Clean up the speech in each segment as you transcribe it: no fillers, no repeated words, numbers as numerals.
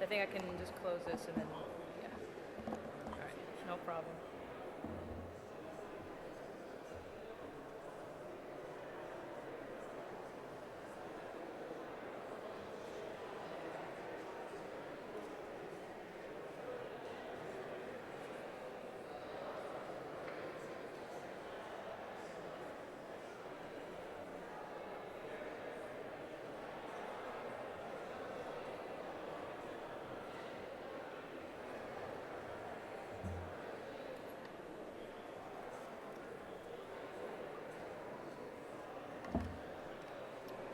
think I can just close this and then, yeah. All right, no problem.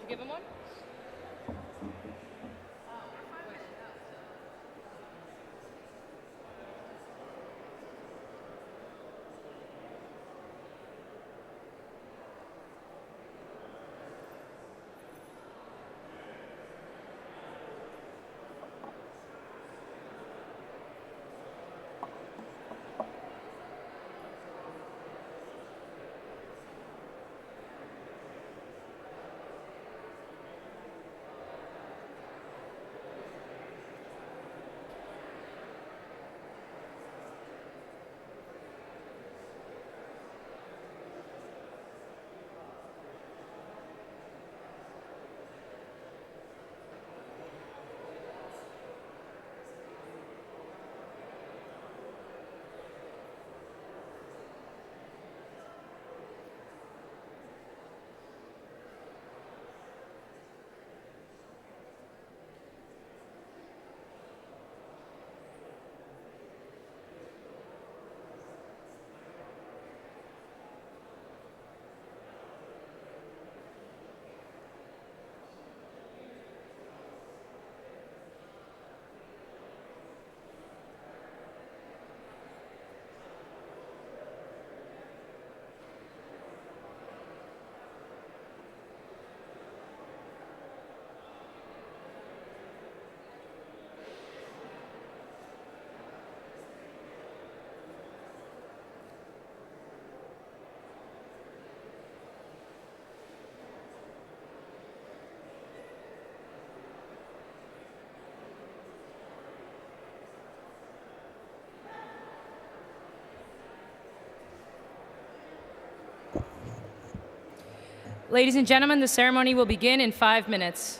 Did you give him one? Ladies and gentlemen, the ceremony will begin in 5 minutes.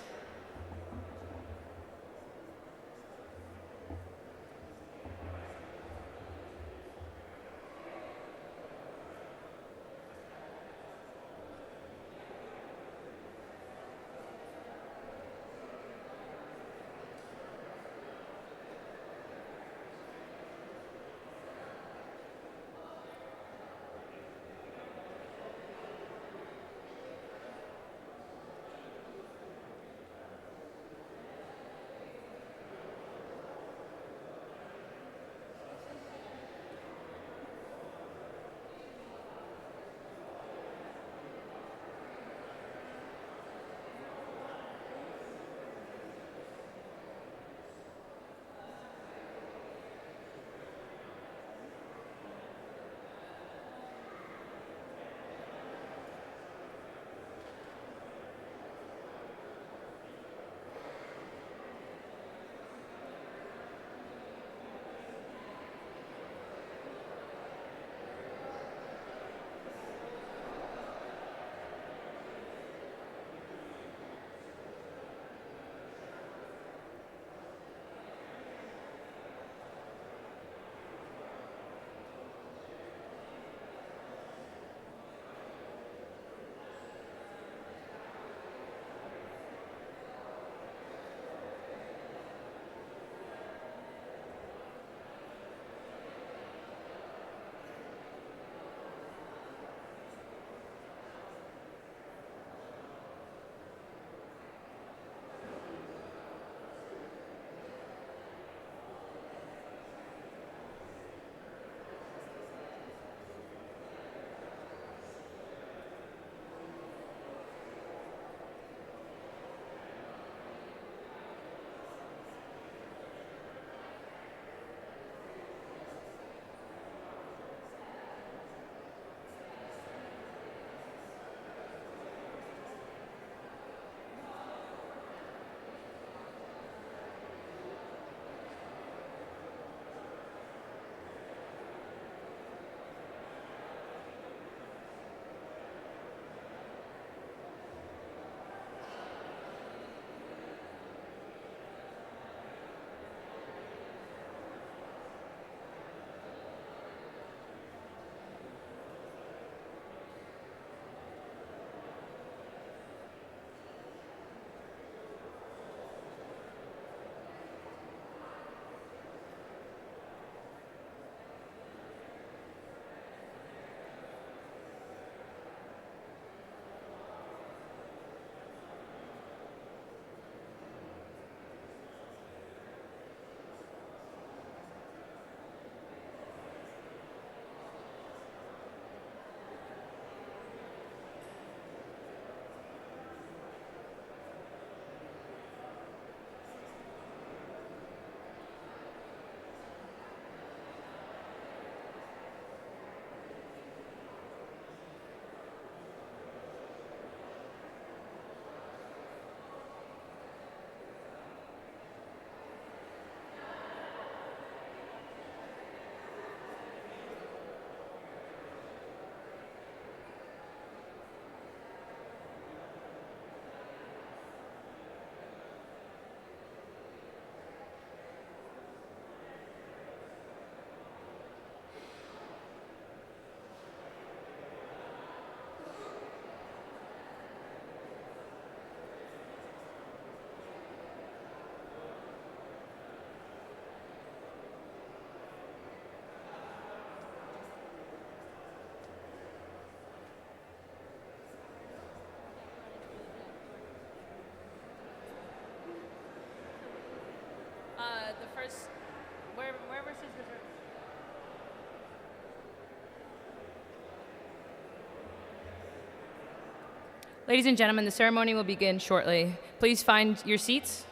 wherever she's reserved. Ladies and gentlemen, the ceremony will begin shortly. Please find your seats.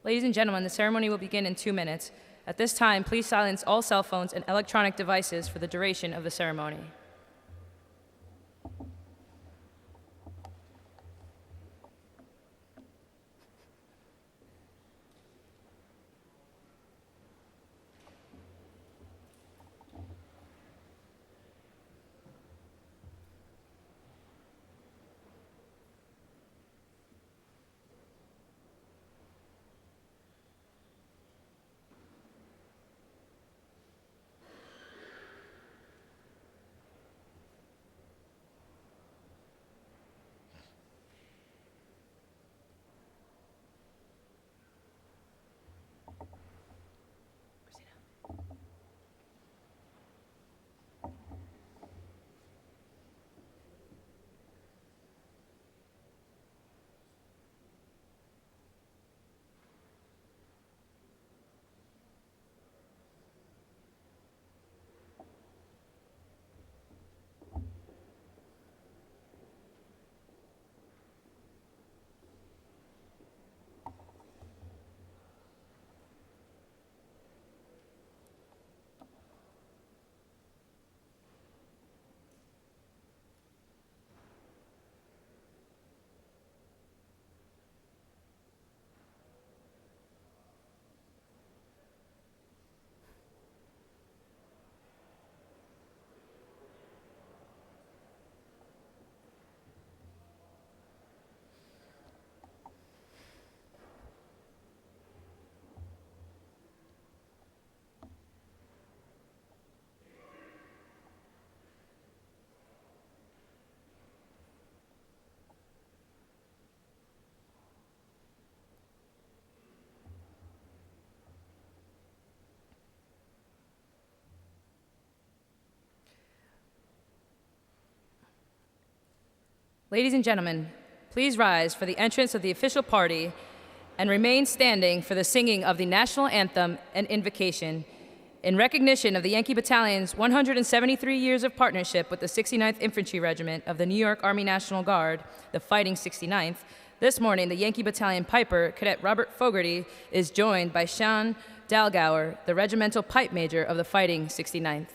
Ladies and gentlemen, the ceremony will begin in 2 minutes. At this time, please silence all cell phones and electronic devices for the duration of the ceremony. Ladies and gentlemen, please rise for the entrance of the official party and remain standing for the singing of the national anthem and invocation in recognition of the Yankee Battalion's 173 years of partnership with the 69th Infantry Regiment of the New York Army National Guard, the Fighting 69th. This morning, the Yankee Battalion piper, Cadet Robert Fogarty, is joined by Sean Dalgauer, the regimental pipe major of the Fighting 69th.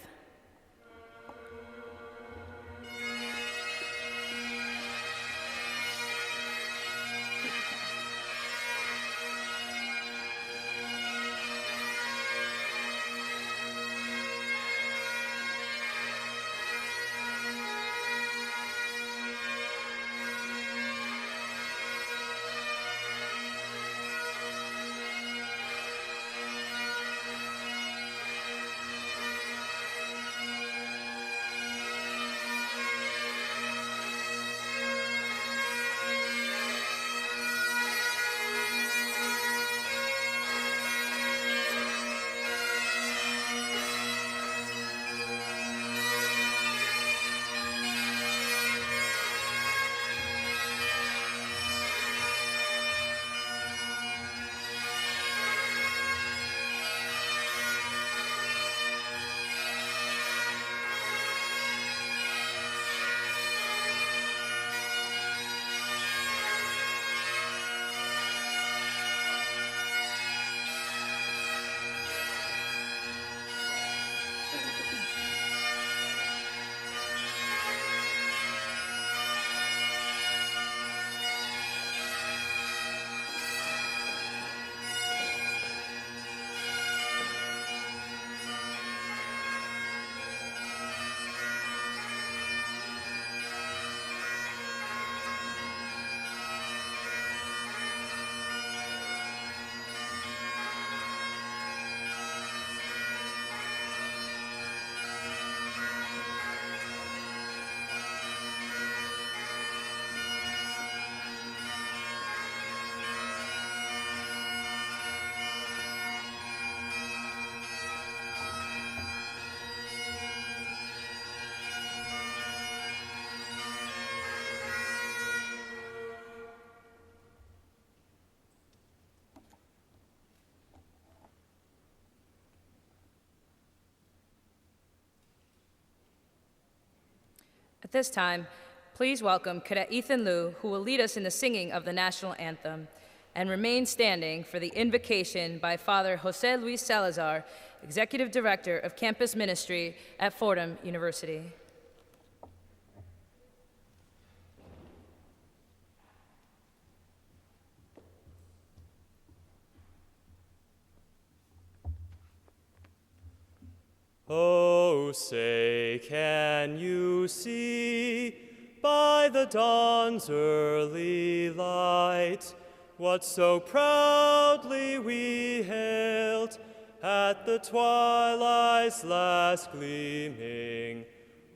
At this time, please welcome Cadet Ethan Liu, who will lead us in the singing of the national anthem, and remain standing for the invocation by Father Jose Luis Salazar, Executive Director of Campus Ministry at Fordham University. Oh, say, can you see by the dawn's early light what so proudly we hailed at the twilight's last gleaming,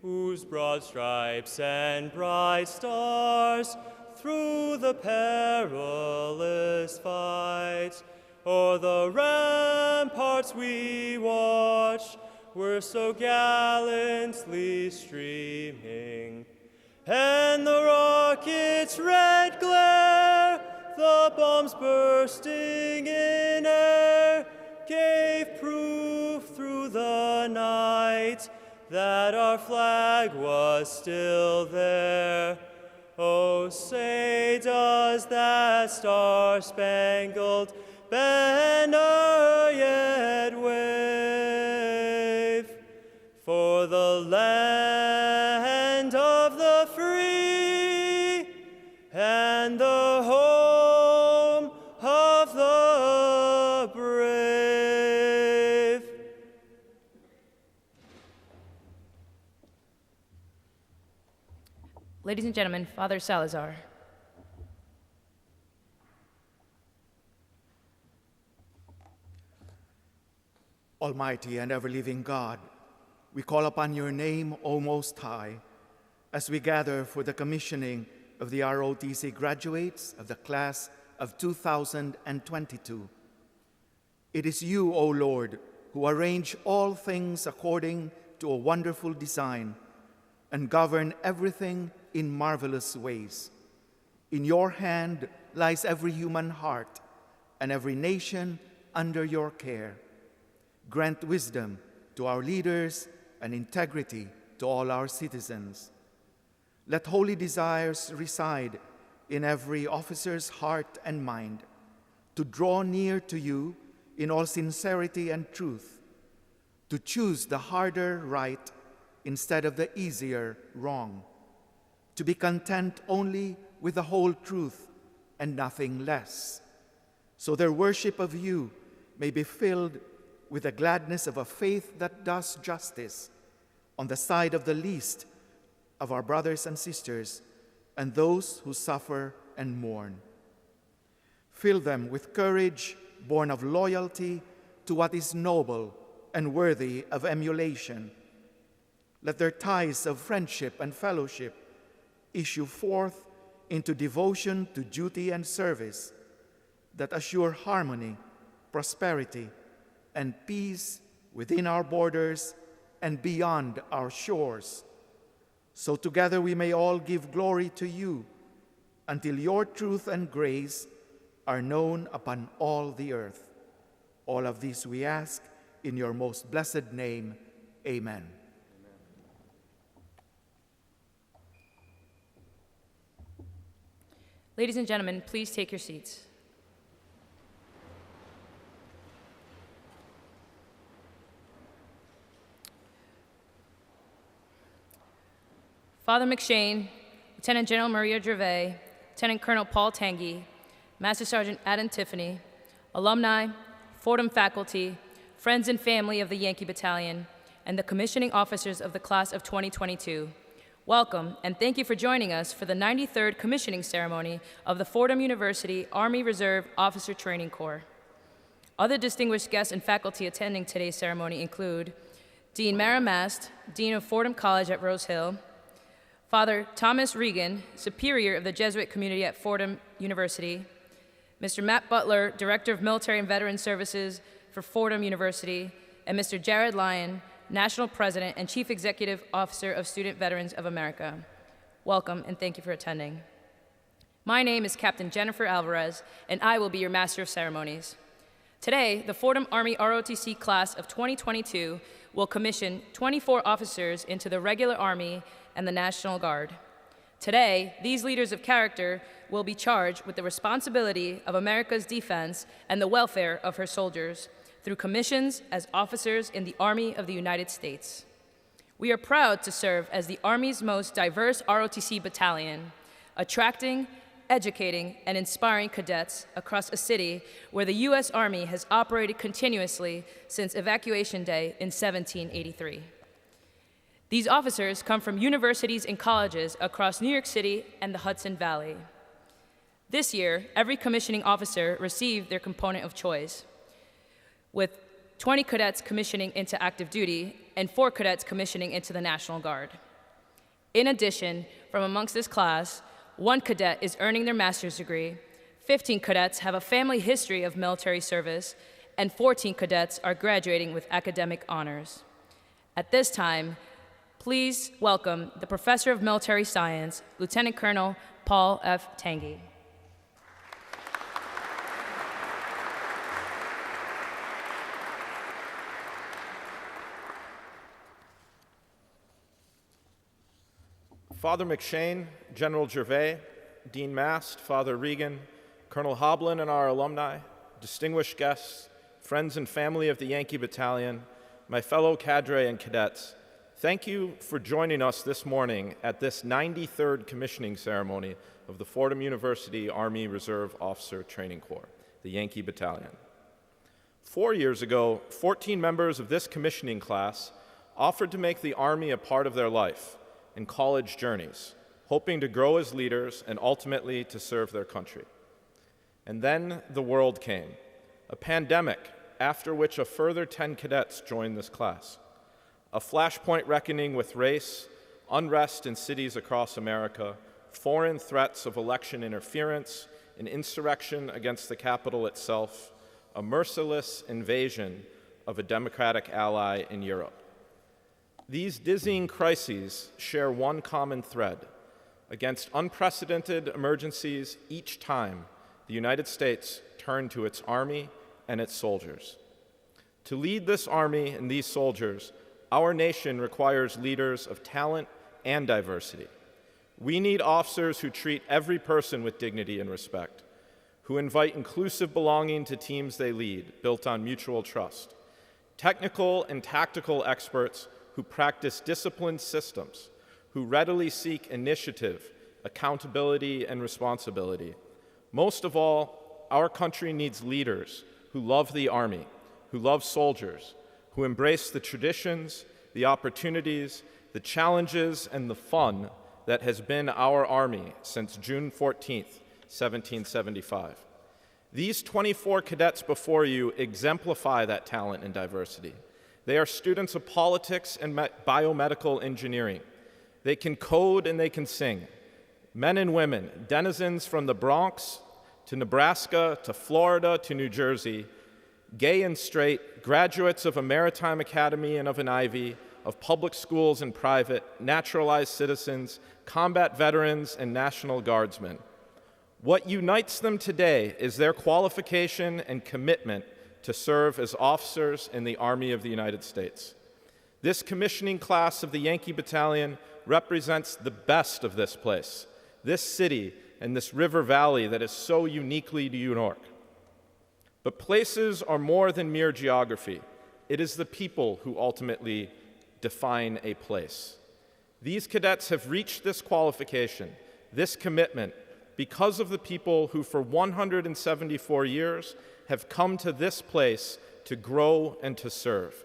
whose broad stripes and bright stars through the perilous fight o'er the ramparts we watched were so gallantly streaming, and the rocket's red glare, the bombs bursting in air, gave proof through the night that our flag was still there. Oh, say, does that star-spangled banner yet wave for the land of the free and the home of the brave? Ladies and gentlemen, Father Salazar. Almighty and ever-living God, we call upon your name, O Most High, as we gather for the commissioning of the ROTC graduates of the class of 2022. It is you, O Lord, who arrange all things according to a wonderful design and govern everything in marvelous ways. In your hand lies every human heart and every nation under your care. Grant wisdom to our leaders and integrity to all our citizens. Let holy desires reside in every officer's heart and mind, to draw near to you in all sincerity and truth, to choose the harder right instead of the easier wrong, to be content only with the whole truth and nothing less, so their worship of you may be filled with the gladness of a faith that does justice on the side of the least of our brothers and sisters and those who suffer and mourn. Fill them with courage born of loyalty to what is noble and worthy of emulation. Let their ties of friendship and fellowship issue forth into devotion to duty and service that assure harmony, prosperity, and peace within our borders and beyond our shores. So together we may all give glory to you until your truth and grace are known upon all the earth. All of this we ask in your most blessed name. Amen. Ladies and gentlemen, please take your seats. Father McShane, Lieutenant General Maria Gervais, Lieutenant Colonel Paul Tanguy, Master Sergeant Adam Tiffany, alumni, Fordham faculty, friends and family of the Yankee Battalion, and the commissioning officers of the class of 2022. Welcome, and thank you for joining us for the 93rd commissioning ceremony of the Fordham University Army Reserve Officer Training Corps. Other distinguished guests and faculty attending today's ceremony include Dean Mara Mast, Dean of Fordham College at Rose Hill, Father Thomas Regan, Superior of the Jesuit Community at Fordham University, Mr. Matt Butler, Director of Military and Veteran Services for Fordham University, and Mr. Jared Lyon, National President and Chief Executive Officer of Student Veterans of America. Welcome, and thank you for attending. My name is Captain Jennifer Alvarez, and I will be your Master of Ceremonies. Today, the Fordham Army ROTC class of 2022 will commission 24 officers into the regular Army and the National Guard. Today, these leaders of character will be charged with the responsibility of America's defense and the welfare of her soldiers through commissions as officers in the Army of the United States. We are proud to serve as the Army's most diverse ROTC battalion, attracting, educating, and inspiring cadets across a city where the U.S. Army has operated continuously since Evacuation Day in 1783. These officers come from universities and colleges across New York City and the Hudson Valley. This year, every commissioning officer received their component of choice, with 20 cadets commissioning into active duty and 4 cadets commissioning into the National Guard. In addition, from amongst this class, 1 cadet is earning their master's degree, 15 cadets have a family history of military service, and 14 cadets are graduating with academic honors. At this time, please welcome the Professor of Military Science, Lieutenant Colonel Paul F. Tanguy. Father McShane, General Gervais, Dean Mast, Father Regan, Colonel Hoblin, and our alumni, distinguished guests, friends and family of the Yankee Battalion, my fellow cadre and cadets, thank you for joining us this morning at this 93rd commissioning ceremony of the Fordham University Army Reserve Officer Training Corps, the Yankee Battalion. 4 years ago, 14 members of this commissioning class offered to make the Army a part of their life and college journeys, hoping to grow as leaders and ultimately to serve their country. And then the world came, a pandemic, after which a further 10 cadets joined this class. A flashpoint reckoning with race, unrest in cities across America, foreign threats of election interference, an insurrection against the Capitol itself, a merciless invasion of a democratic ally in Europe. These dizzying crises share one common thread. Against unprecedented emergencies, each time the United States turned to its Army and its soldiers. To lead this Army and these soldiers, our nation requires leaders of talent and diversity. We need officers who treat every person with dignity and respect, who invite inclusive belonging to teams they lead, built on mutual trust, technical and tactical experts who practice disciplined systems, who readily seek initiative, accountability, and responsibility. Most of all, our country needs leaders who love the Army, who love soldiers, who embrace the traditions, the opportunities, the challenges, and the fun that has been our Army since June 14th, 1775. These 24 cadets before you exemplify that talent and diversity. They are students of politics and biomedical engineering. They can code and they can sing. Men and women, denizens from the Bronx to Nebraska to Florida to New Jersey, gay and straight, graduates of a maritime academy and of an Ivy, of public schools and private, naturalized citizens, combat veterans, and National Guardsmen. What unites them today is their qualification and commitment to serve as officers in the Army of the United States. This commissioning class of the Yankee Battalion represents the best of this place, this city, and this river valley that is so uniquely New York. But places are more than mere geography. It is the people who ultimately define a place. These cadets have reached this qualification, this commitment, because of the people who for 174 years have come to this place to grow and to serve.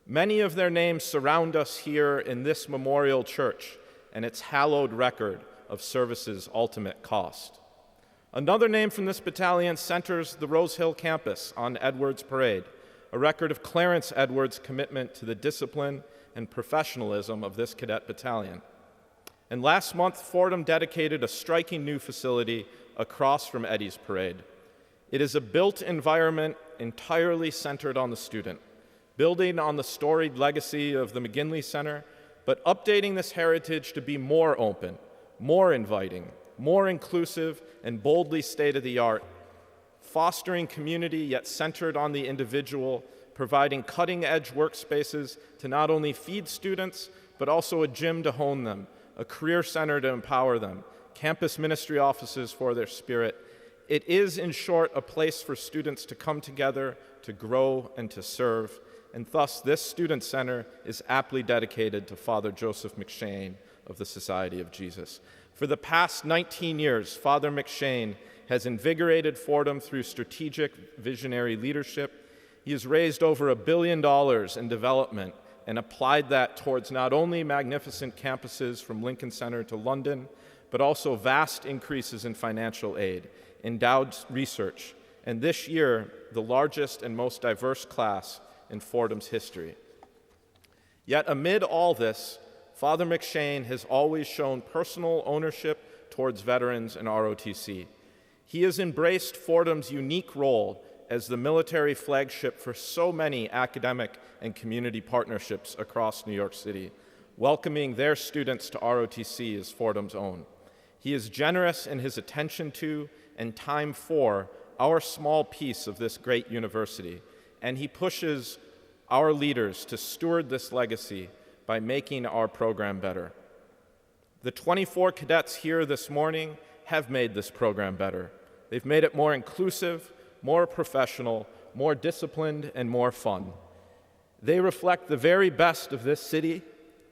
Many of their names surround us here in this memorial church and its hallowed record of service's ultimate cost. Another name from this battalion centers the Rose Hill campus on Edwards Parade, a record of Clarence Edwards' commitment to the discipline and professionalism of this cadet battalion. And last month, Fordham dedicated a striking new facility across from Eddie's Parade. It is a built environment entirely centered on the student, building on the storied legacy of the McGinley Center, but updating this heritage to be more open, more inviting, more inclusive, and boldly state-of-the-art, fostering community yet centered on the individual, providing cutting-edge workspaces to not only feed students, but also a gym to hone them, a career center to empower them, campus ministry offices for their spirit. It is, in short, a place for students to come together, to grow, and to serve. And thus, this student center is aptly dedicated to Father Joseph McShane of the Society of Jesus. For the past 19 years, Father McShane has invigorated Fordham through strategic, visionary leadership. He has raised over $1 billion in development and applied that towards not only magnificent campuses from Lincoln Center to London, but also vast increases in financial aid, endowed research, and this year, the largest and most diverse class in Fordham's history. Yet amid all this, Father McShane has always shown personal ownership towards veterans and ROTC. He has embraced Fordham's unique role as the military flagship for so many academic and community partnerships across New York City, welcoming their students to ROTC as Fordham's own. He is generous in his attention to and time for our small piece of this great university, and he pushes our leaders to steward this legacy by making our program better. The 24 cadets here this morning have made this program better. They've made it more inclusive, more professional, more disciplined, and more fun. They reflect the very best of this city,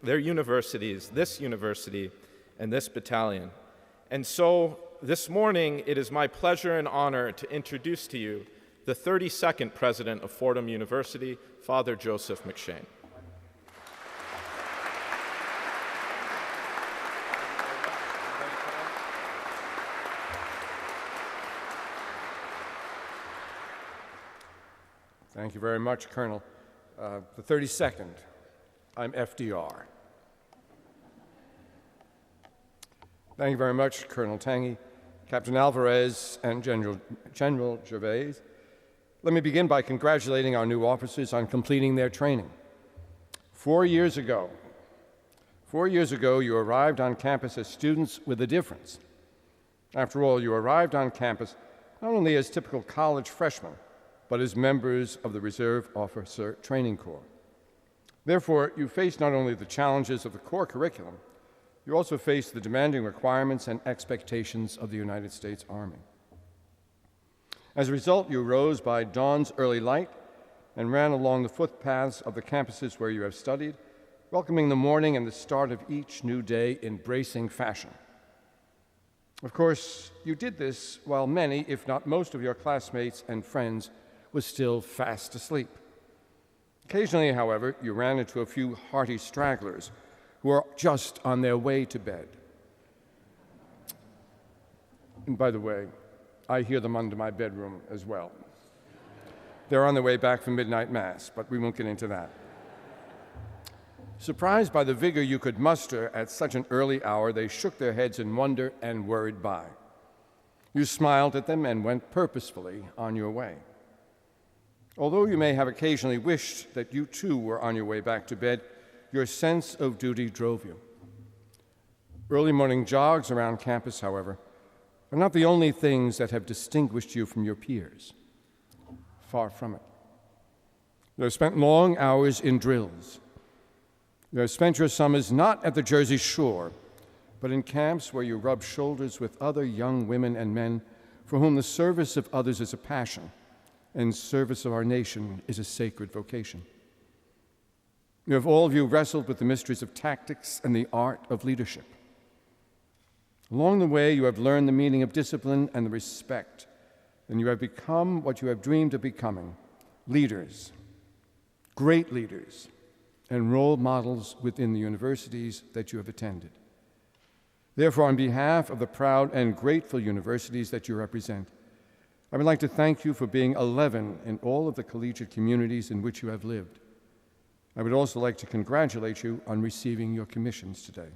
their universities, this university, and this battalion. And so this morning, it is my pleasure and honor to introduce to you the 32nd president of Fordham University, Father Joseph McShane. Thank you very much, Colonel. The 32nd, I'm FDR. Thank you very much, Colonel Tanguy, Captain Alvarez, and General Gervais. Let me begin by congratulating our new officers on completing their training. 4 years ago, you arrived on campus as students with a difference. After all, you arrived on campus not only as typical college freshmen, but as members of the Reserve Officer Training Corps. Therefore, you faced not only the challenges of the core curriculum, you also faced the demanding requirements and expectations of the United States Army. As a result, you rose by dawn's early light and ran along the footpaths of the campuses where you have studied, welcoming the morning and the start of each new day in bracing fashion. Of course, you did this while many, if not most, of your classmates and friends was still fast asleep. Occasionally, however, you ran into a few hearty stragglers who are just on their way to bed. And by the way, I hear them under my bedroom as well. They're on their way back from midnight mass, but we won't get into that. Surprised by the vigor you could muster at such an early hour, they shook their heads in wonder and worried by. You smiled at them and went purposefully on your way. Although you may have occasionally wished that you too were on your way back to bed, your sense of duty drove you. Early morning jogs around campus, however, are not the only things that have distinguished you from your peers. Far from it. You have spent long hours in drills. You have spent your summers not at the Jersey Shore, but in camps where you rub shoulders with other young women and men for whom the service of others is a passion and service of our nation is a sacred vocation. You have all of you wrestled with the mysteries of tactics and the art of leadership. Along the way, you have learned the meaning of discipline and the respect, and you have become what you have dreamed of becoming, leaders, great leaders, and role models within the universities that you have attended. Therefore, on behalf of the proud and grateful universities that you represent, I would like to thank you for being 11 in all of the collegiate communities in which you have lived. I would also like to congratulate you on receiving your commissions today.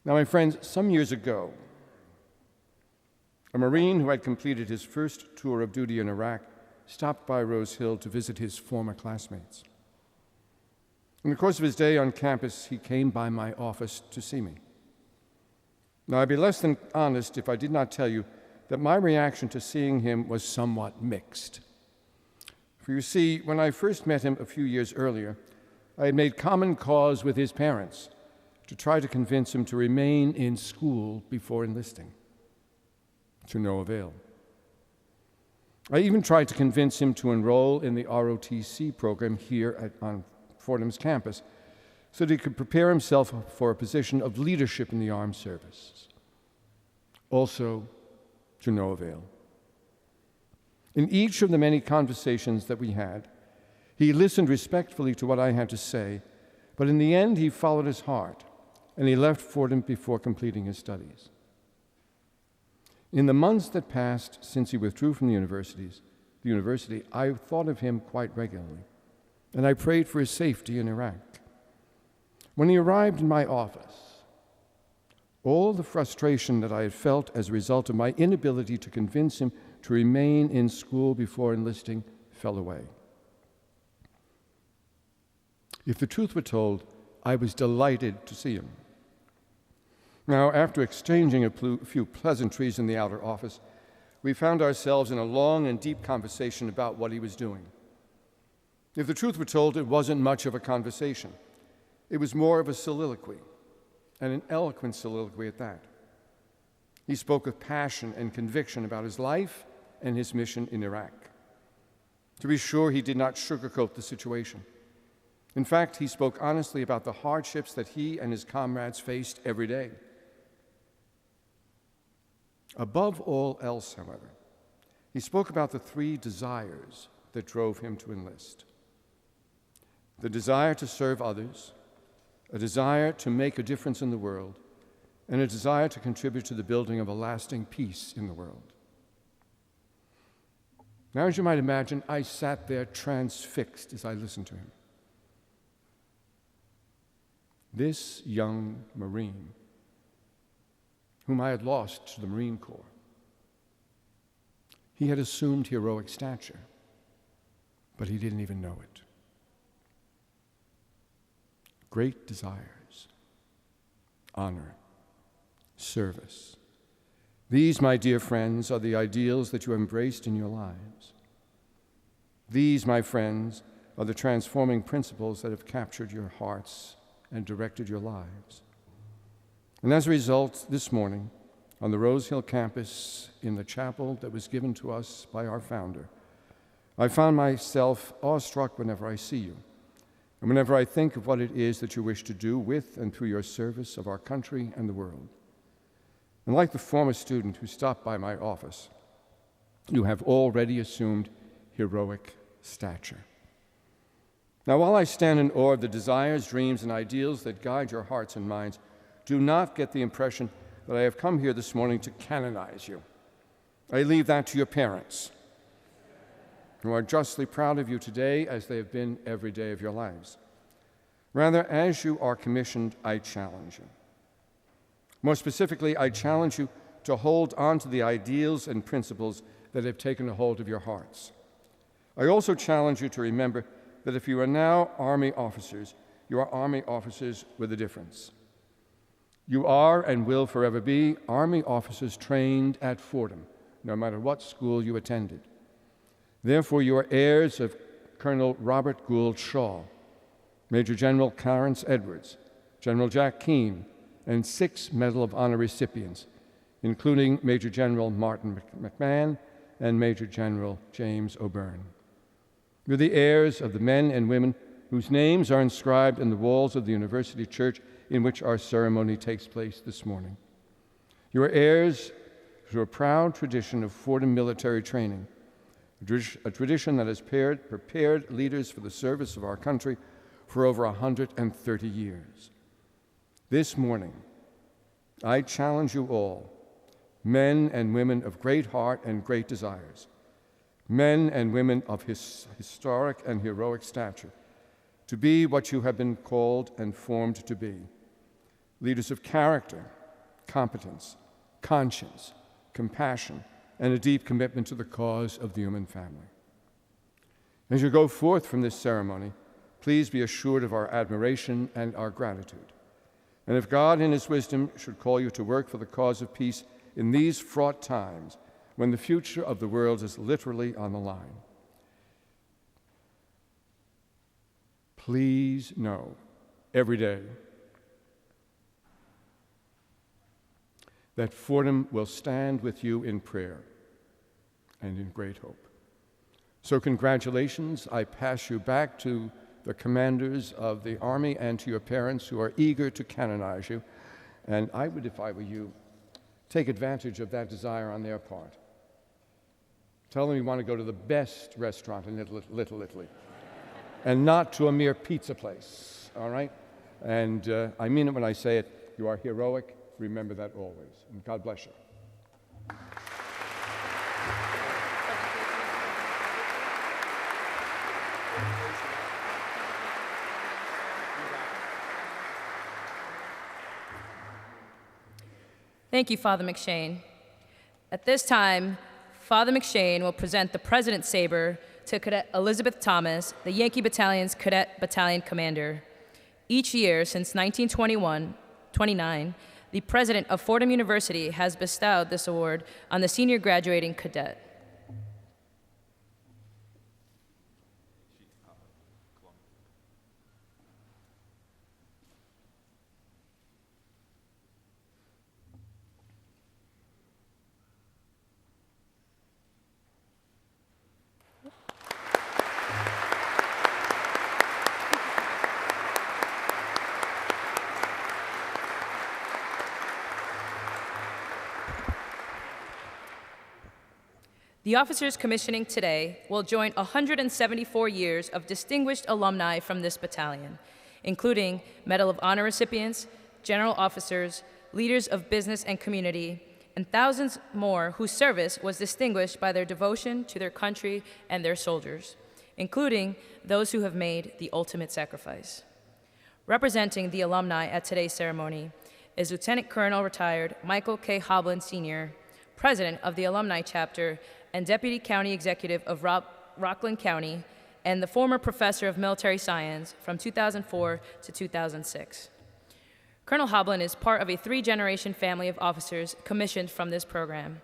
Now, my friends, some years ago, a Marine who had completed his first tour of duty in Iraq stopped by Rose Hill to visit his former classmates. In the course of his day on campus, he came by my office to see me. Now, I'd be less than honest if I did not tell you that my reaction to seeing him was somewhat mixed. For you see, when I first met him a few years earlier, I had made common cause with his parents to try to convince him to remain in school before enlisting, to no avail. I even tried to convince him to enroll in the ROTC program here on Fordham's campus so that he could prepare himself for a position of leadership in the armed services. Also, to no avail. In each of the many conversations that we had, he listened respectfully to what I had to say, but in the end he followed his heart, and he left Fordham before completing his studies. In the months that passed since he withdrew from the university, I thought of him quite regularly, and I prayed for his safety in Iraq. When he arrived in my office, all the frustration that I had felt as a result of my inability to convince him to remain in school before enlisting fell away. If the truth were told, I was delighted to see him. Now, after exchanging a few pleasantries in the outer office, we found ourselves in a long and deep conversation about what he was doing. If the truth were told, it wasn't much of a conversation. It was more of a soliloquy, and an eloquent soliloquy at that. He spoke with passion and conviction about his life and his mission in Iraq. To be sure, he did not sugarcoat the situation. In fact, he spoke honestly about the hardships that he and his comrades faced every day. Above all else, however, he spoke about the three desires that drove him to enlist: the desire to serve others, a desire to make a difference in the world, and a desire to contribute to the building of a lasting peace in the world. Now, as you might imagine, I sat there transfixed as I listened to him. This young Marine, whom I had lost to the Marine Corps, he had assumed heroic stature, but he didn't even know it. Great desires, honor, service. These, my dear friends, are the ideals that you embraced in your lives. These, my friends, are the transforming principles that have captured your hearts and directed your lives. And as a result, this morning, on the Rose Hill campus, in the chapel that was given to us by our founder, I found myself awestruck whenever I see you, and whenever I think of what it is that you wish to do with and through your service of our country and the world. And like the former student who stopped by my office, you have already assumed heroic stature. Now, while I stand in awe of the desires, dreams, and ideals that guide your hearts and minds, do not get the impression that I have come here this morning to canonize you. I leave that to your parents, who are justly proud of you today as they have been every day of your lives. Rather, as you are commissioned, I challenge you. More specifically, I challenge you to hold on to the ideals and principles that have taken a hold of your hearts. I also challenge you to remember that if you are now Army officers, you are Army officers with a difference. You are and will forever be Army officers trained at Fordham, no matter what school you attended. Therefore, you are heirs of Colonel Robert Gould Shaw, Major General Clarence Edwards, General Jack Keane, and 6 Medal of Honor recipients, including Major General Martin McMahon and Major General James O'Byrne. You're the heirs of the men and women whose names are inscribed in the walls of the university church in which our ceremony takes place this morning. You are heirs to a proud tradition of Fordham military training, a tradition that has prepared leaders for the service of our country for over 130 years. This morning, I challenge you all, men and women of great heart and great desires, men and women of historic and heroic stature, to be what you have been called and formed to be: leaders of character, competence, conscience, compassion, and a deep commitment to the cause of the human family. As you go forth from this ceremony, please be assured of our admiration and our gratitude. And if God in His wisdom should call you to work for the cause of peace in these fraught times, when the future of the world is literally on the line, please know every day that Fordham will stand with you in prayer and in great hope. So congratulations. I pass you back to the commanders of the Army and to your parents who are eager to canonize you. And I would, if I were you, take advantage of that desire on their part. Tell them you want to go to the best restaurant in Little Italy and not to a mere pizza place, all right? And I mean it when I say it. You are heroic. Remember that always. And God bless you. Thank you, Father McShane. At this time, Father McShane will present the President's Saber to Cadet Elizabeth Thomas, the Yankee Battalion's Cadet Battalion Commander. Each year since 1929, the President of Fordham University has bestowed this award on the senior graduating cadet. The officers commissioning today will join 174 years of distinguished alumni from this battalion, including Medal of Honor recipients, general officers, leaders of business and community, and thousands more whose service was distinguished by their devotion to their country and their soldiers, including those who have made the ultimate sacrifice. Representing the alumni at today's ceremony is Lieutenant Colonel retired Michael K. Hoblin, Sr., President of the Alumni Chapter and Deputy County Executive of Rockland County, and the former Professor of Military Science from 2004 to 2006. Colonel Hoblin is part of a three-generation family of officers commissioned from this program.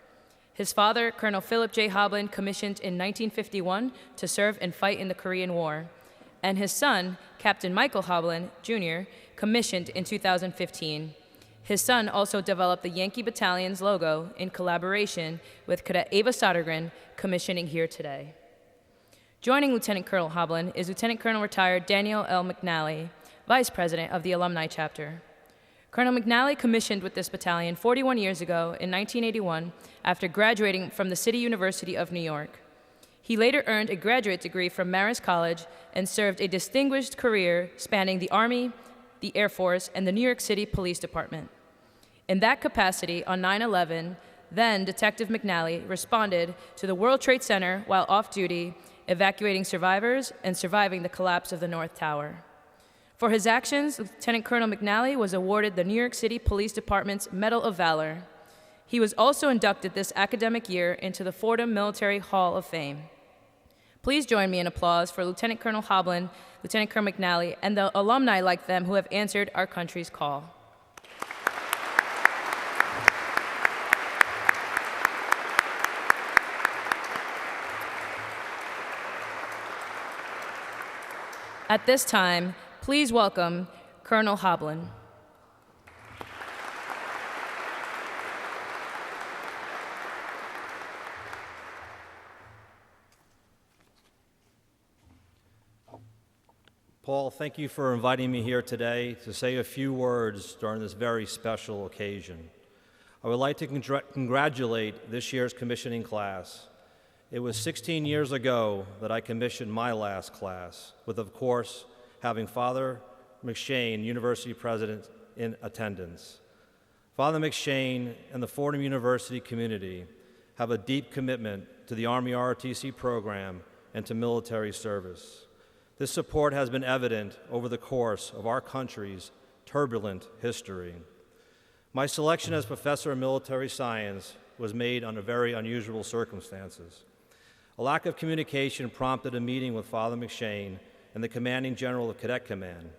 His father, Colonel Philip J. Hoblin, commissioned in 1951 to serve and fight in the Korean War, and his son, Captain Michael Hoblin, Jr., commissioned in 2015. His son also developed the Yankee Battalion's logo in collaboration with Cadet Ava Sodergren, commissioning here today. Joining Lieutenant Colonel Hoblin is Lieutenant Colonel retired Daniel L. McNally, Vice President of the Alumni Chapter. Colonel McNally commissioned with this battalion 41 years ago in 1981 after graduating from the City University of New York. He later earned a graduate degree from Marist College and served a distinguished career spanning the Army, the Air Force, and the New York City Police Department. In that capacity, on 9/11, then Detective McNally responded to the World Trade Center while off-duty, evacuating survivors and surviving the collapse of the North Tower. For his actions, Lieutenant Colonel McNally was awarded the New York City Police Department's Medal of Valor. He was also inducted this academic year into the Fordham Military Hall of Fame. Please join me in applause for Lieutenant Colonel Hoblin, Lieutenant Colonel McNally, and the alumni like them who have answered our country's call. At this time, please welcome Colonel Hoblin. Paul, thank you for inviting me here today to say a few words during this very special occasion. I would like to congratulate this year's commissioning class. It was 16 years ago that I commissioned my last class, with, of course, having Father McShane, University President, in attendance. Father McShane and the Fordham University community have a deep commitment to the Army ROTC program and to military service. This support has been evident over the course of our country's turbulent history. My selection as Professor of Military Science was made under very unusual circumstances. A lack of communication prompted a meeting with Father McShane and the Commanding General of Cadet Command.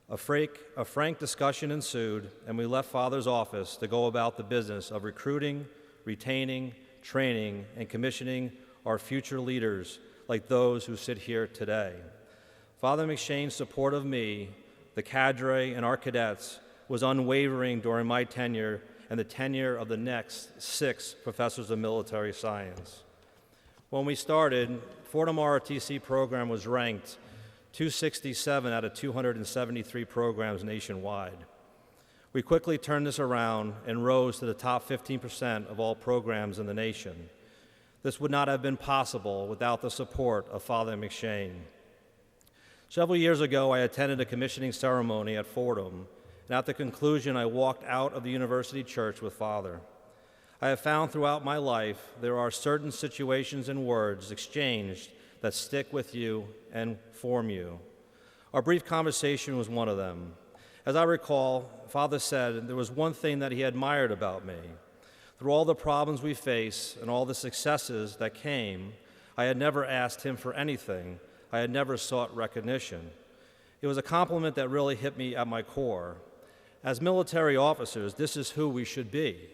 A frank discussion ensued, and we left Father's office to go about the business of recruiting, retaining, training, and commissioning our future leaders like those who sit here today. Father McShane's support of me, the cadre, and our cadets was unwavering during my tenure and the tenure of the next 6 professors of military science. When we started, Fordham ROTC program was ranked 267 out of 273 programs nationwide. We quickly turned this around and rose to the top 15% of all programs in the nation. This would not have been possible without the support of Father McShane. Several years ago, I attended a commissioning ceremony at Fordham, and at the conclusion, I walked out of the university church with Father. I have found throughout my life there are certain situations and words exchanged that stick with you and form you. Our brief conversation was one of them. As I recall, Father said there was one thing that he admired about me. Through all the problems we face and all the successes that came, I had never asked him for anything. I had never sought recognition. It was a compliment that really hit me at my core. As military officers, this is who we should be.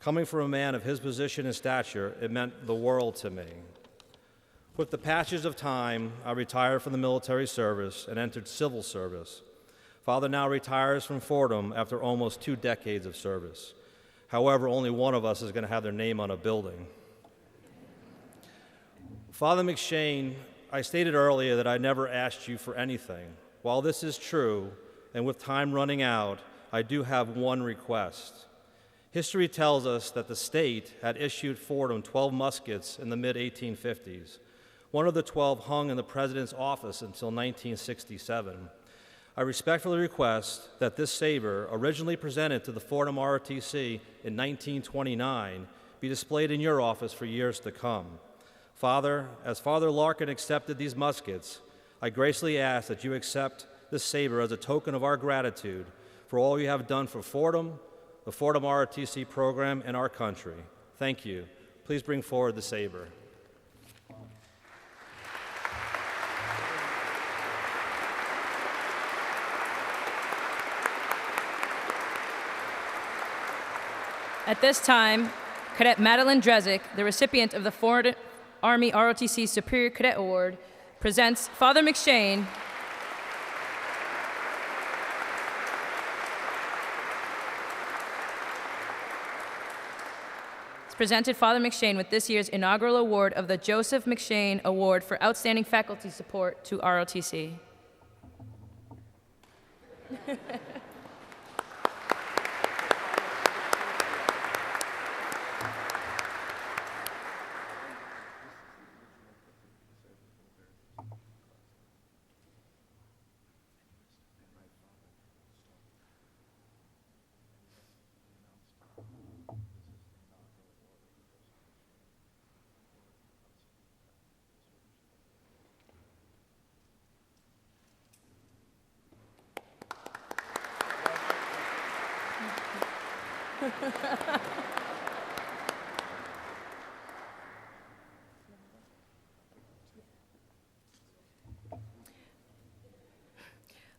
Coming from a man of his position and stature, it meant the world to me. With the passage of time, I retired from the military service and entered civil service. Father now retires from Fordham after almost 2 decades of service. However, only one of us is going to have their name on a building. Father McShane, I stated earlier that I never asked you for anything. While this is true, and with time running out, I do have one request. History tells us that the state had issued Fordham 12 muskets in the mid-1850s. One of the 12 hung in the president's office until 1967. I respectfully request that this saber, originally presented to the Fordham ROTC in 1929, be displayed in your office for years to come. Father, as Father Larkin accepted these muskets, I graciously ask that you accept this saber as a token of our gratitude for all you have done for Fordham, the Fordham ROTC program, and our country. Thank you. Please bring forward the saber. At this time, Cadet Madeline Drezick, the recipient of the Fordham Army ROTC Superior Cadet Award, presents Father McShane with this year's inaugural award of the Joseph McShane Award for Outstanding Faculty Support to ROTC.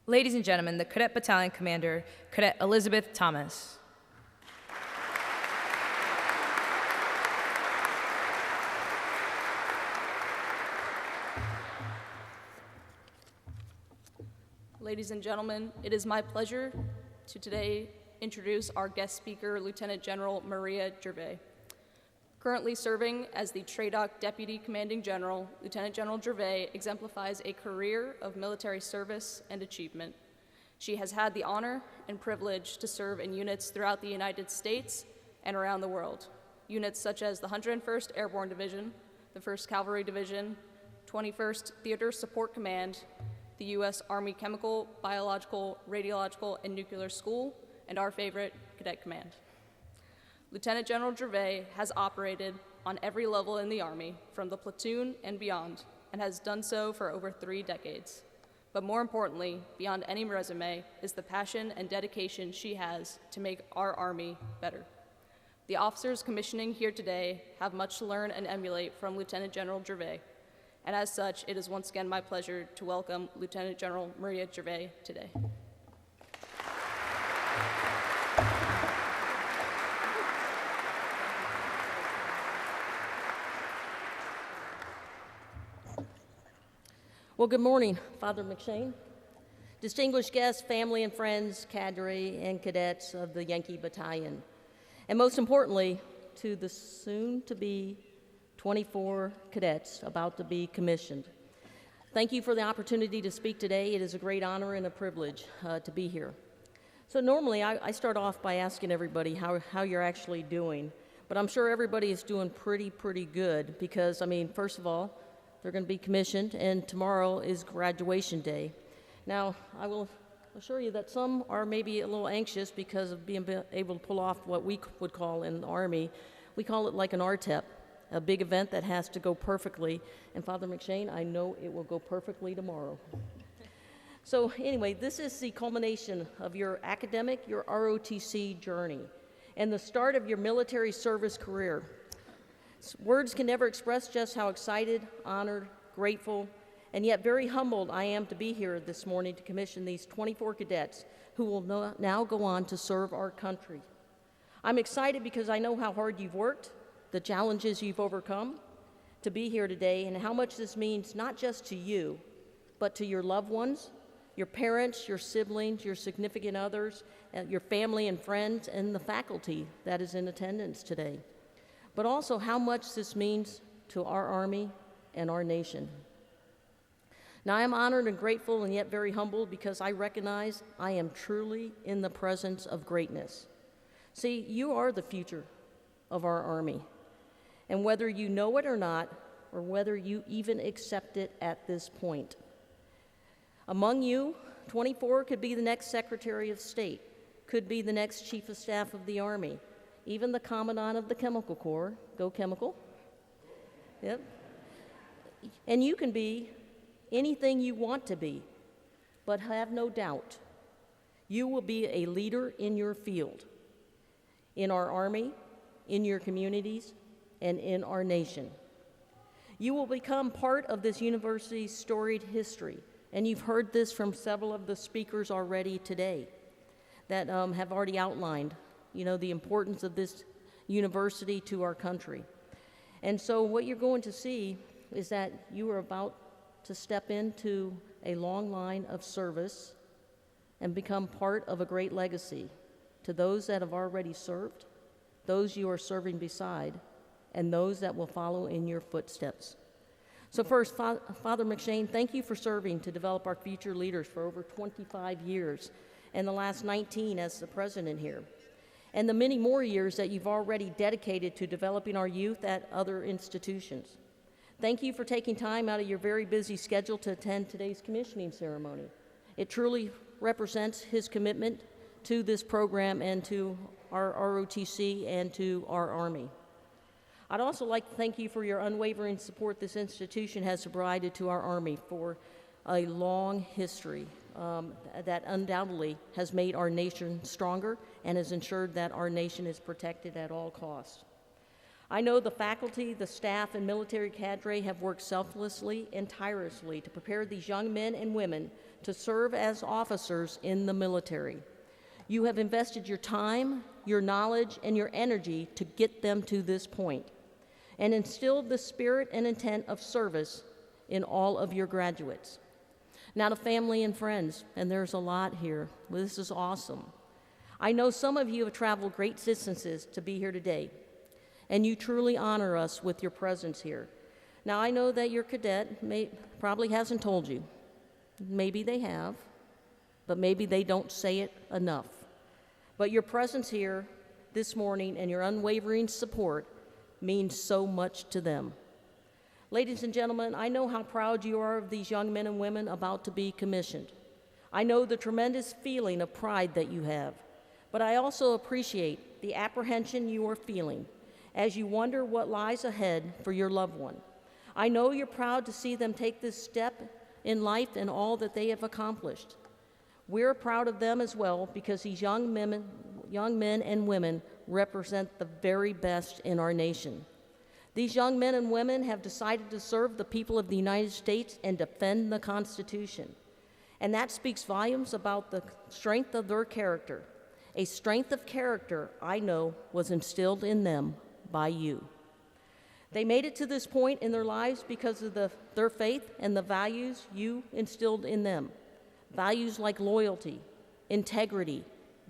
Ladies and gentlemen, the Cadet Battalion Commander, Cadet Elizabeth Thomas. Ladies and gentlemen, it is my pleasure to today introduce our guest speaker, Lieutenant General Maria Gervais. Currently serving as the TRADOC Deputy Commanding General, Lieutenant General Gervais exemplifies a career of military service and achievement. She has had the honor and privilege to serve in units throughout the United States and around the world. Units such as the 101st Airborne Division, the 1st Cavalry Division, 21st Theater Support Command, the U.S. Army Chemical, Biological, Radiological, and Nuclear School, and our favorite, Cadet Command. Lieutenant General Gervais has operated on every level in the Army, from the platoon and beyond, and has done so for over 3 decades. But more importantly, beyond any resume, is the passion and dedication she has to make our Army better. The officers commissioning here today have much to learn and emulate from Lieutenant General Gervais, and as such, it is once again my pleasure to welcome Lieutenant General Maria Gervais today. Well, good morning, Father McShane, distinguished guests, family and friends, cadre and cadets of the Yankee Battalion, and most importantly, to the soon-to-be 24 cadets about to be commissioned. Thank you for the opportunity to speak today. It is a great honor and a privilege to be here. So normally I start off by asking everybody how you're actually doing, but I'm sure everybody is doing pretty good because, I mean, first of all, they're going to be commissioned, and tomorrow is graduation day. Now, I will assure you that some are maybe a little anxious because of being able to pull off what we would call in the Army, we call it like an RTEP, a big event that has to go perfectly. And Father McShane, I know it will go perfectly tomorrow. So anyway, this is the culmination of your academic, your ROTC journey, and the start of your military service career. Words can never express just how excited, honored, grateful, and yet very humbled I am to be here this morning to commission these 24 cadets who will now go on to serve our country. I'm excited because I know how hard you've worked, the challenges you've overcome to be here today, and how much this means not just to you, but to your loved ones, your parents, your siblings, your significant others, your family and friends, and the faculty that is in attendance today. But also how much this means to our Army and our nation. Now, I am honored and grateful and yet very humbled because I recognize I am truly in the presence of greatness. See, you are the future of our Army. And whether you know it or not, or whether you even accept it at this point. Among you, 24 could be the next Secretary of State, could be the next Chief of Staff of the Army, even the Commandant of the Chemical Corps. Go Chemical. Yep. And you can be anything you want to be, but have no doubt, you will be a leader in your field, in our Army, in your communities, and in our nation. You will become part of this university's storied history, and you've heard this from several of the speakers already today that have already outlined, the importance of this university to our country. And so what you're going to see is that you are about to step into a long line of service and become part of a great legacy to those that have already served, those you are serving beside, and those that will follow in your footsteps. So first, Father McShane, thank you for serving to develop our future leaders for over 25 years, and the last 19 as the president here, and the many more years that you've already dedicated to developing our youth at other institutions. Thank you for taking time out of your very busy schedule to attend today's commissioning ceremony. It truly represents his commitment to this program and to our ROTC and to our Army. I'd also like to thank you for your unwavering support this institution has provided to our Army for a long history that undoubtedly has made our nation stronger and has ensured that our nation is protected at all costs. I know the faculty, the staff, and military cadre have worked selflessly and tirelessly to prepare these young men and women to serve as officers in the military. You have invested your time, your knowledge, and your energy to get them to this point, and instilled the spirit and intent of service in all of your graduates. Now to family and friends, and there's a lot here. This is awesome. I know some of you have traveled great distances to be here today, and you truly honor us with your presence here. Now I know that your cadet probably hasn't told you. Maybe they have, but maybe they don't say it enough. But your presence here this morning and your unwavering support means so much to them. Ladies and gentlemen, I know how proud you are of these young men and women about to be commissioned. I know the tremendous feeling of pride that you have, but I also appreciate the apprehension you are feeling as you wonder what lies ahead for your loved one. I know you're proud to see them take this step in life and all that they have accomplished. We're proud of them as well because these young men and women represent the very best in our nation. These young men and women have decided to serve the people of the United States and defend the Constitution. And that speaks volumes about the strength of their character, a strength of character I know was instilled in them by you. They made it to this point in their lives because of their faith and the values you instilled in them. Values like loyalty, integrity,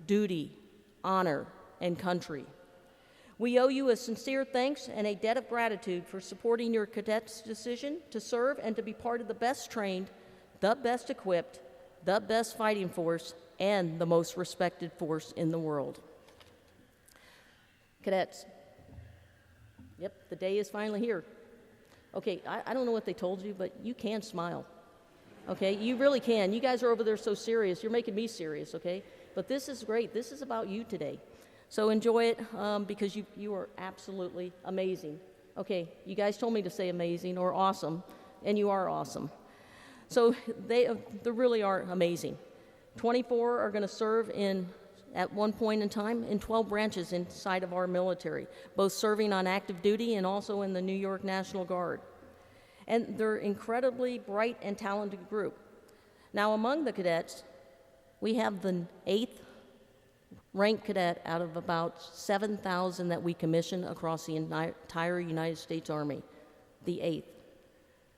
duty, honor, and country. We owe you a sincere thanks and a debt of gratitude for supporting your cadets' decision to serve and to be part of the best trained, the best equipped, the best fighting force, and the most respected force in the world. Cadets, yep, the day is finally here. Okay, I don't know what they told you, but you can smile. Okay, you really can. You guys are over there so serious. You're making me serious, okay? But this is great. This is about you today. So enjoy it because you are absolutely amazing. Okay, you guys told me to say amazing or awesome, and you are awesome. So they really are amazing. 24 are going to serve at one point in time in 12 branches inside of our military, both serving on active duty and also in the New York National Guard. And they're incredibly bright and talented group. Now among the cadets, we have the 8th ranked cadet out of about 7,000 that we commission across the entire United States Army, the 8th.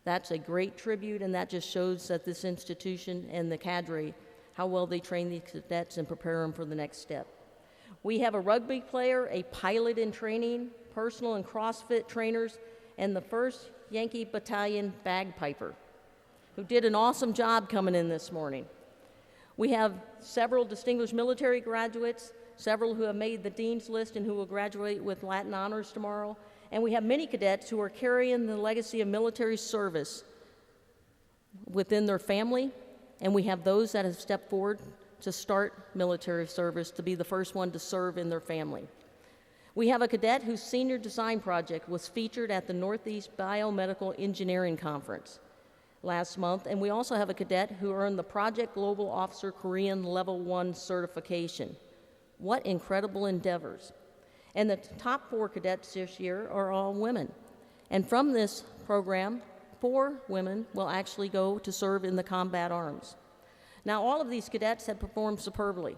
That's a great tribute, and that just shows that this institution and the cadre, how well they train these cadets and prepare them for the next step. We have a rugby player, a pilot in training, personal and CrossFit trainers, and the 1st Yankee Battalion bagpiper, who did an awesome job coming in this morning. We have several distinguished military graduates, several who have made the dean's list and who will graduate with Latin honors tomorrow, and we have many cadets who are carrying the legacy of military service within their family, and we have those that have stepped forward to start military service to be the first one to serve in their family. We have a cadet whose senior design project was featured at the Northeast Biomedical Engineering Conference last month, and we also have a cadet who earned the Project Global Officer Korean Level 1 certification. What incredible endeavors. And the top 4 cadets this year are all women. And from this program, 4 women will actually go to serve in the combat arms. Now, all of these cadets have performed superbly.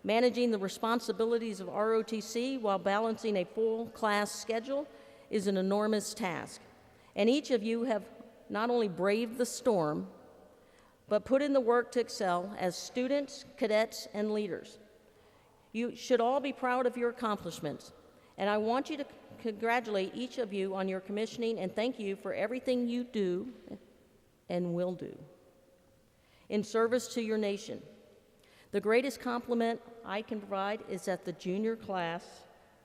Managing the responsibilities of ROTC while balancing a full class schedule is an enormous task. And each of you have not only braved the storm, but put in the work to excel as students, cadets, and leaders. You should all be proud of your accomplishments, and I want you to congratulate each of you on your commissioning and thank you for everything you do and will do in service to your nation. The greatest compliment I can provide is that the junior class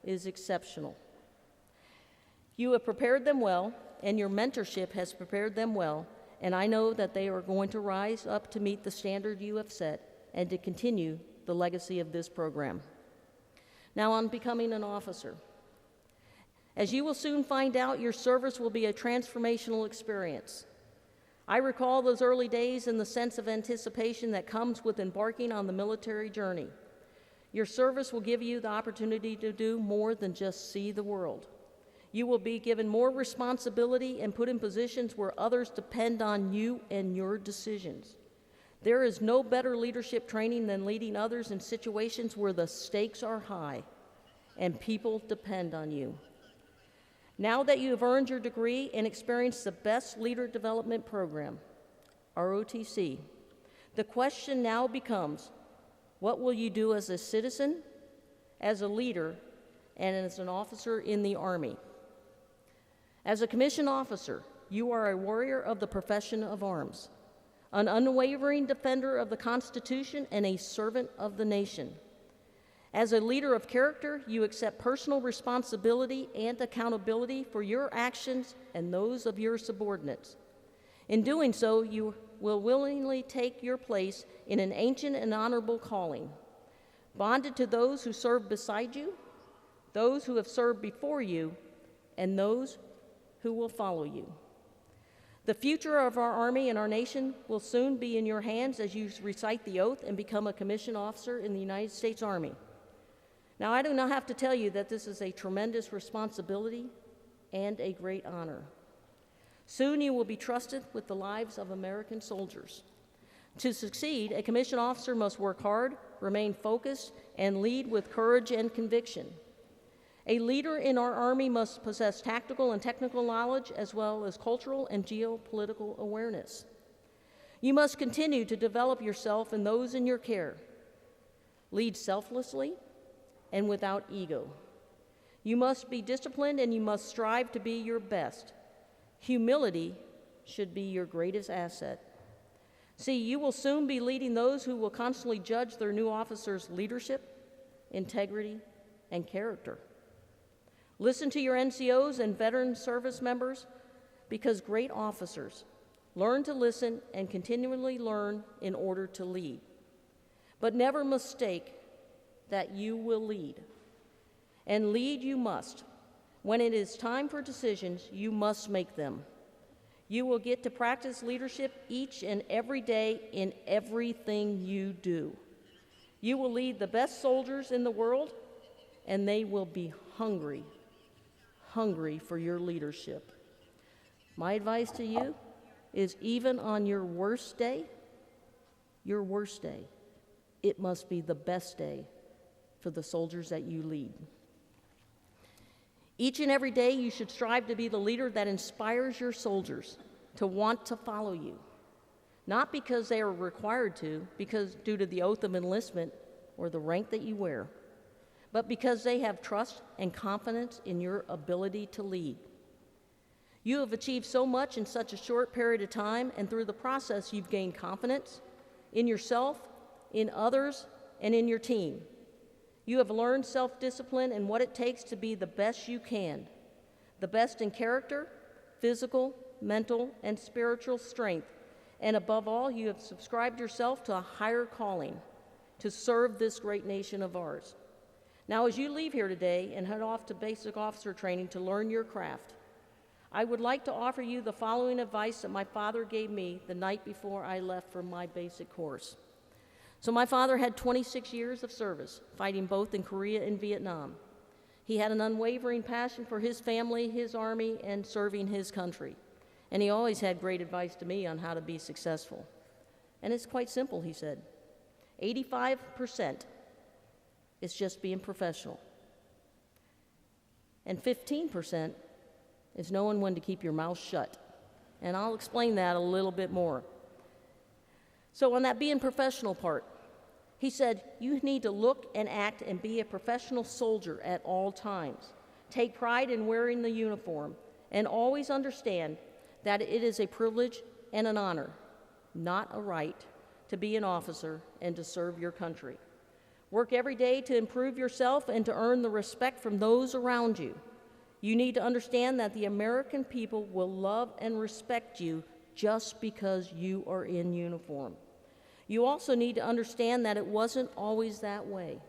is exceptional. You have prepared them well, and your mentorship has prepared them well, and I know that they are going to rise up to meet the standard you have set and to continue the legacy of this program. Now on becoming an officer. As you will soon find out, your service will be a transformational experience. I recall those early days and the sense of anticipation that comes with embarking on the military journey. Your service will give you the opportunity to do more than just see the world. You will be given more responsibility and put in positions where others depend on you and your decisions. There is no better leadership training than leading others in situations where the stakes are high and people depend on you. Now that you have earned your degree and experienced the best leader development program, ROTC, the question now becomes, what will you do as a citizen, as a leader, and as an officer in the Army? As a commissioned officer, you are a warrior of the profession of arms, an unwavering defender of the Constitution and a servant of the nation. As a leader of character, you accept personal responsibility and accountability for your actions and those of your subordinates. In doing so, you will willingly take your place in an ancient and honorable calling, bonded to those who serve beside you, those who have served before you, and those who will follow you. The future of our Army and our nation will soon be in your hands as you recite the oath and become a commissioned officer in the United States Army. Now, I do not have to tell you that this is a tremendous responsibility and a great honor. Soon you will be trusted with the lives of American soldiers. To succeed, a commissioned officer must work hard, remain focused, and lead with courage and conviction. A leader in our Army must possess tactical and technical knowledge as well as cultural and geopolitical awareness. You must continue to develop yourself and those in your care. Lead selflessly and without ego. You must be disciplined and you must strive to be your best. Humility should be your greatest asset. See, you will soon be leading those who will constantly judge their new officers' leadership, integrity, and character. Listen to your NCOs and veteran service members, because great officers learn to listen and continually learn in order to lead. But never mistake that you will lead. And lead you must. When it is time for decisions, you must make them. You will get to practice leadership each and every day in everything you do. You will lead the best soldiers in the world, and they will be hungry for your leadership. My advice to you is, even on your worst day, it must be the best day for the soldiers that you lead. Each and every day, you should strive to be the leader that inspires your soldiers to want to follow you, not because they are required to, because due to the oath of enlistment or the rank that you wear, but because they have trust and confidence in your ability to lead. You have achieved so much in such a short period of time, and through the process, you've gained confidence in yourself, in others, and in your team. You have learned self-discipline and what it takes to be the best you can, the best in character, physical, mental, and spiritual strength. And above all, you have subscribed yourself to a higher calling to serve this great nation of ours. Now, as you leave here today and head off to basic officer training to learn your craft, I would like to offer you the following advice that my father gave me the night before I left for my basic course. So my father had 26 years of service, fighting both in Korea and Vietnam. He had an unwavering passion for his family, his army, and serving his country. And he always had great advice to me on how to be successful. And it's quite simple, he said. 85% is just being professional. And 15% is knowing when to keep your mouth shut. And I'll explain that a little bit more. So on that being professional part, he said, you need to look and act and be a professional soldier at all times. Take pride in wearing the uniform, and always understand that it is a privilege and an honor, not a right, to be an officer and to serve your country. Work every day to improve yourself and to earn the respect from those around you. You need to understand that the American people will love and respect you just because you are in uniform. You also need to understand that it wasn't always that way,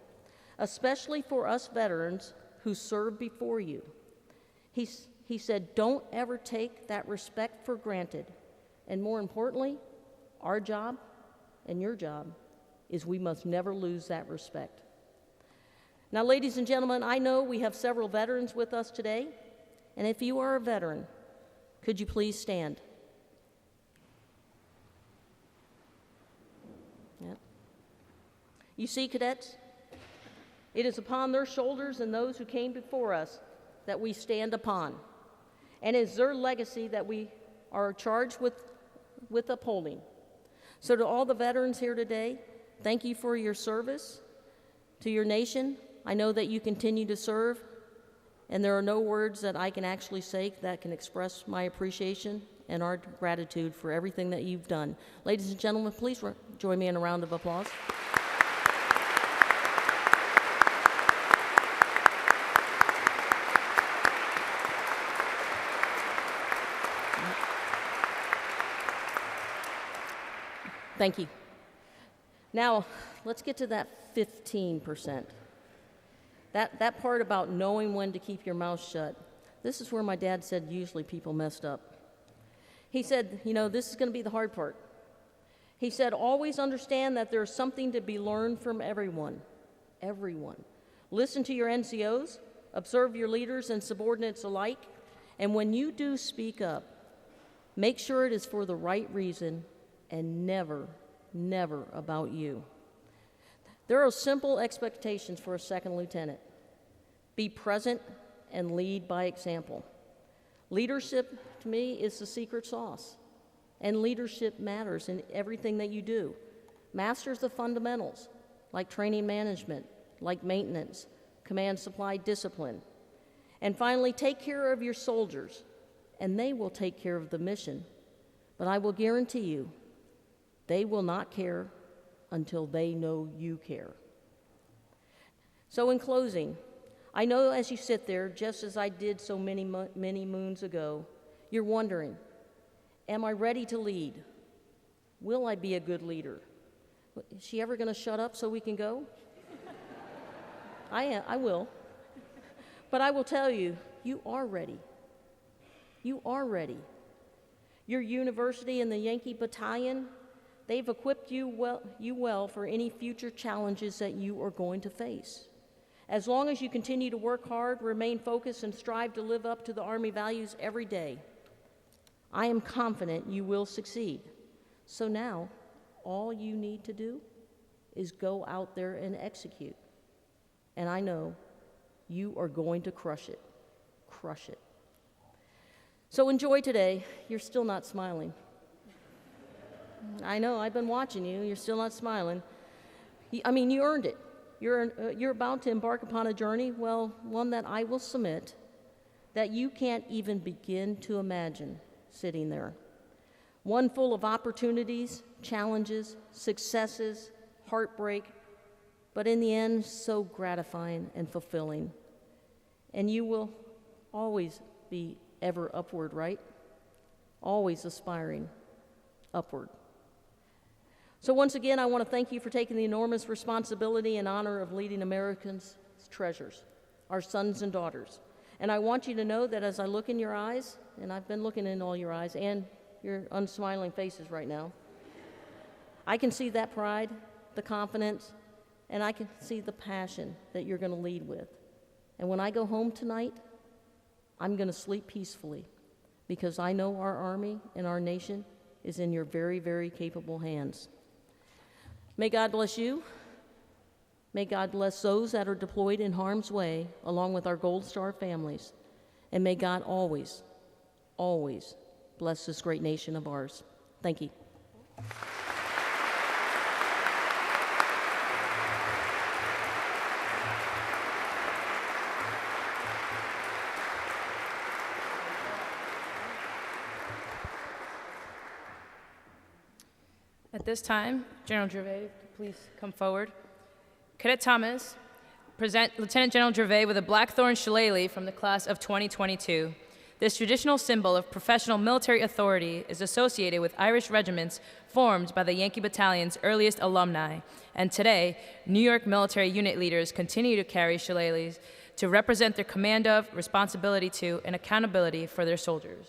especially for us veterans who served before you. He said, don't ever take that respect for granted. And more importantly, our job and your job is we must never lose that respect. Now, ladies and gentlemen, I know we have several veterans with us today, and if you are a veteran, could you please stand? Yep. You see, cadets, it is upon their shoulders and those who came before us that we stand upon, and it is their legacy that we are charged with upholding. So to all the veterans here today, thank you for your service to your nation. I know that you continue to serve, and there are no words that I can actually say that can express my appreciation and our gratitude for everything that you've done. Ladies and gentlemen, please join me in a round of applause. Thank you. Now, let's get to that 15%. That part about knowing when to keep your mouth shut, this is where my dad said usually people messed up. He said, this is going to be the hard part. He said, always understand that there's something to be learned from everyone. Everyone. Listen to your NCOs, observe your leaders and subordinates alike, and when you do speak up, make sure it is for the right reason and never, never about you. There are simple expectations for a second lieutenant. Be present and lead by example. Leadership, to me, is the secret sauce. And leadership matters in everything that you do. Masters the fundamentals, like training management, like maintenance, command supply discipline. And finally, take care of your soldiers, and they will take care of the mission. But I will guarantee you, they will not care until they know you care. So in closing, I know as you sit there, just as I did so many moons ago, you're wondering, am I ready to lead? Will I be a good leader? Is she ever going to shut up so we can go? I will. But I will tell you, you are ready. You are ready. Your university and the Yankee Battalion, they've equipped you well for any future challenges that you are going to face. As long as you continue to work hard, remain focused, and strive to live up to the Army values every day, I am confident you will succeed. So now, all you need to do is go out there and execute. And I know you are going to crush it. Crush it. So enjoy today. You're still not smiling. I know, I've been watching you. You're still not smiling. I mean, you earned it. You're about to embark upon a journey, well, one that I will submit that you can't even begin to imagine sitting there. One full of opportunities, challenges, successes, heartbreak, but in the end, so gratifying and fulfilling. And you will always be ever upward, right? Always aspiring upward. So once again, I want to thank you for taking the enormous responsibility and honor of leading Americans' treasures, our sons and daughters. And I want you to know that as I look in your eyes, and I've been looking in all your eyes and your unsmiling faces right now, I can see that pride, the confidence, and I can see the passion that you're going to lead with. And when I go home tonight, I'm going to sleep peacefully because I know our Army and our nation is in your very, very capable hands. May God bless you. May God bless those that are deployed in harm's way, along with our Gold Star families. And may God always, always bless this great nation of ours. Thank you. At this time, General Gervais, please come forward. Cadet Thomas, present Lieutenant General Gervais with a blackthorn shillelagh from the class of 2022. This traditional symbol of professional military authority is associated with Irish regiments formed by the Yankee Battalion's earliest alumni, and today, New York military unit leaders continue to carry shillelaghs to represent their command of, responsibility to, and accountability for their soldiers.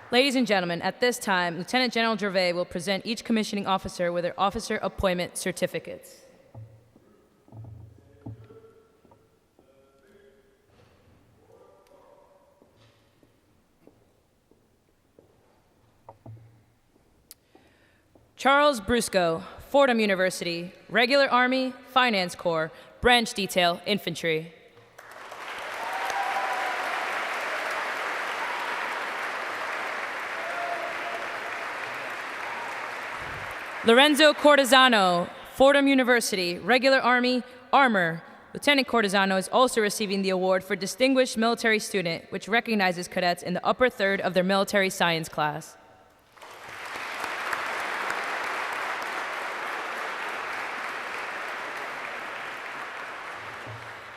Ladies and gentlemen, at this time, Lieutenant General Gervais will present each commissioning officer with their officer appointment certificates. Charles Brusco, Fordham University, Regular Army, Finance Corps, Branch Detail, Infantry. Lorenzo Cortesano, Fordham University, Regular Army, Armor. Lieutenant Cortesano is also receiving the award for Distinguished Military Student, which recognizes cadets in the upper third of their military science class.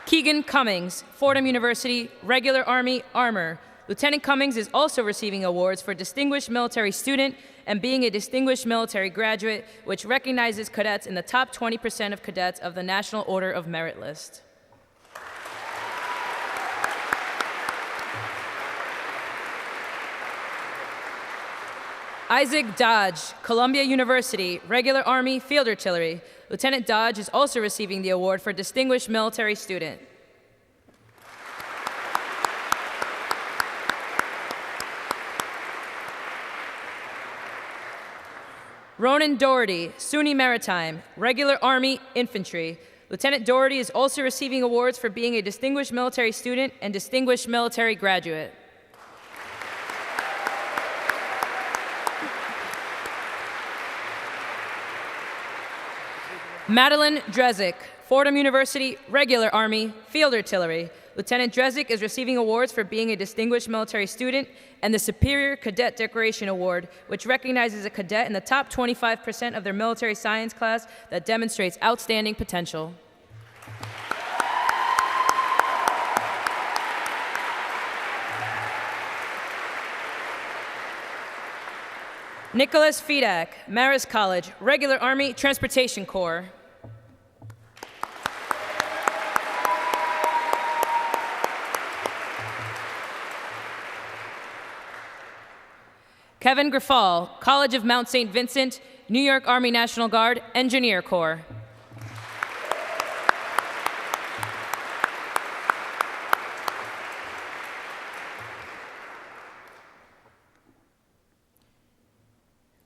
Keegan Cummings, Fordham University, Regular Army, Armor. Lieutenant Cummings is also receiving awards for Distinguished Military Student and being a Distinguished Military Graduate, which recognizes cadets in the top 20% of cadets of the National Order of Merit list. Isaac Dodge, Columbia University, Regular Army, Field Artillery. Lieutenant Dodge is also receiving the award for Distinguished Military Student. Ronan Doherty, SUNY Maritime, Regular Army Infantry. Lieutenant Doherty is also receiving awards for being a Distinguished Military Student and Distinguished Military Graduate. Madeline Drezick, Fordham University, Regular Army, Field Artillery. Lieutenant Drezick is receiving awards for being a Distinguished Military Student and the Superior Cadet Decoration Award, which recognizes a cadet in the top 25% of their military science class that demonstrates outstanding potential. Nicholas Fedak, Marist College, Regular Army Transportation Corps. Kevin Griffall, College of Mount St. Vincent, New York Army National Guard, Engineer Corps.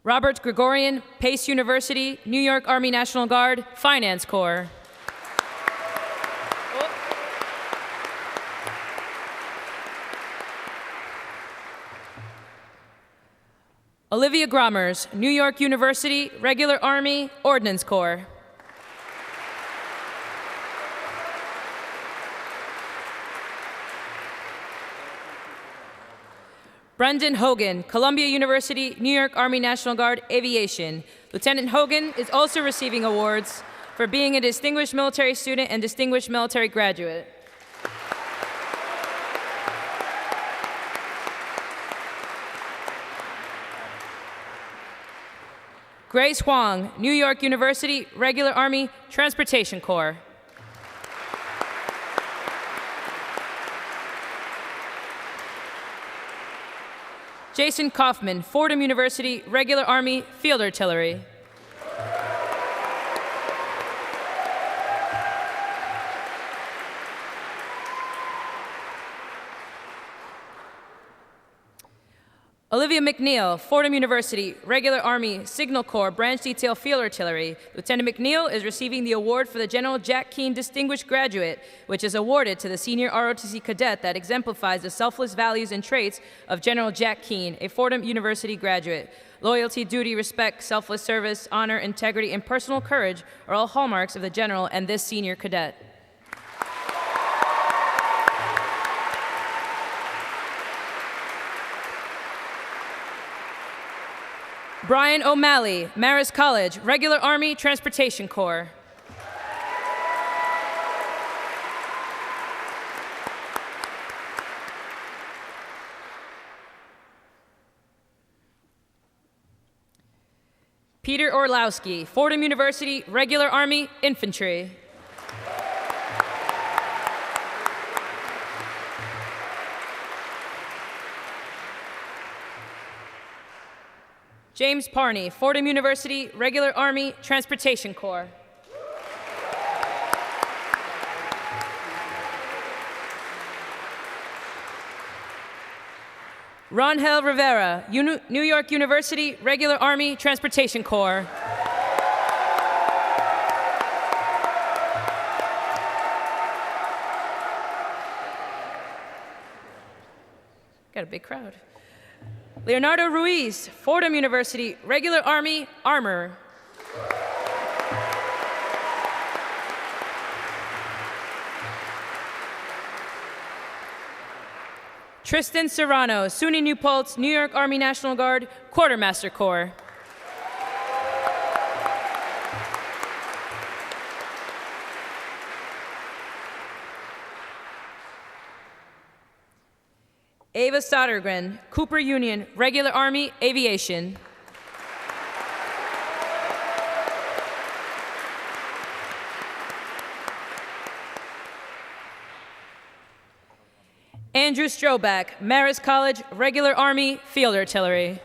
Robert Gregorian, Pace University, New York Army National Guard, Finance Corps. Olivia Grommers, New York University, Regular Army, Ordnance Corps. Brendan Hogan, Columbia University, New York Army National Guard, Aviation. Lieutenant Hogan is also receiving awards for being a Distinguished Military Student and Distinguished Military Graduate. Grace Huang, New York University, Regular Army, Transportation Corps. Jason Kaufman, Fordham University, Regular Army, Field Artillery. Olivia McNeil, Fordham University, Regular Army, Signal Corps, Branch Detail Field Artillery. Lieutenant McNeil is receiving the award for the General Jack Keane Distinguished Graduate, which is awarded to the senior ROTC cadet that exemplifies the selfless values and traits of General Jack Keane, a Fordham University graduate. Loyalty, duty, respect, selfless service, honor, integrity, and personal courage are all hallmarks of the general and this senior cadet. Brian O'Malley, Marist College, Regular Army Transportation Corps. Peter Orlowski, Fordham University, Regular Army Infantry. James Parney, Fordham University, Regular Army, Transportation Corps. Rangel Rivera, New York University, Regular Army, Transportation Corps. Got a big crowd. Leonardo Ruiz, Fordham University, Regular Army, Armor. Tristan Serrano, SUNY New Paltz, New York Army National Guard, Quartermaster Corps. Ava Sodergren, Cooper Union, Regular Army, Aviation. Andrew Stroback, Marist College, Regular Army, Field Artillery.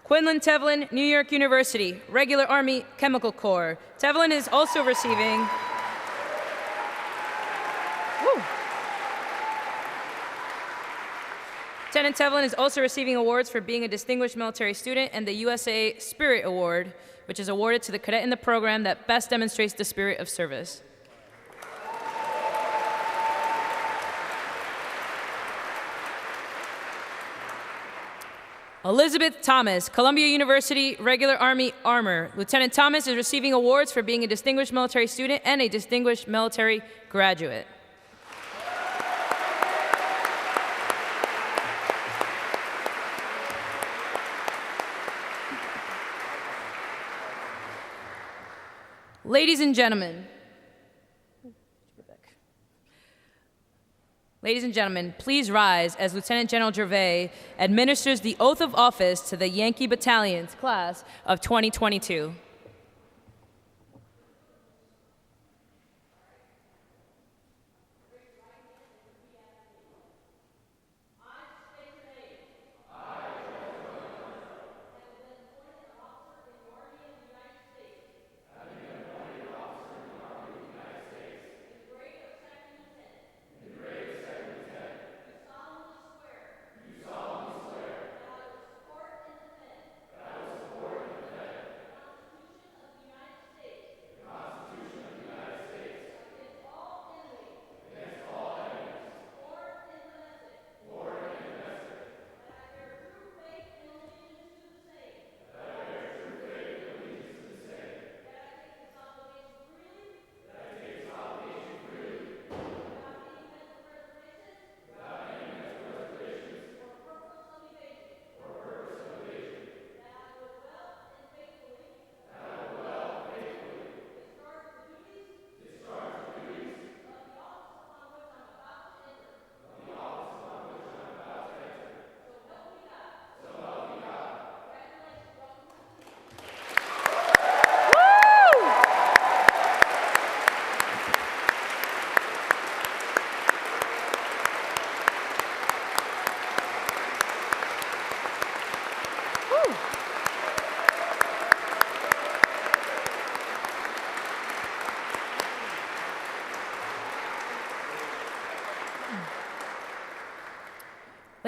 Quinlan Tevlin, New York University, Regular Army Chemical Corps. Tevlin is also receiving... Woo. Lieutenant Tevlin is also receiving awards for being a distinguished military student and the USA Spirit Award, which is awarded to the cadet in the program that best demonstrates the spirit of service. Elizabeth Thomas, Columbia University Regular Army Armor. Lieutenant Thomas is receiving awards for being a distinguished military student and a distinguished military graduate. Ladies and gentlemen, please rise as Lieutenant General Gervais administers the oath of office to the Yankee Battalion's class of 2022.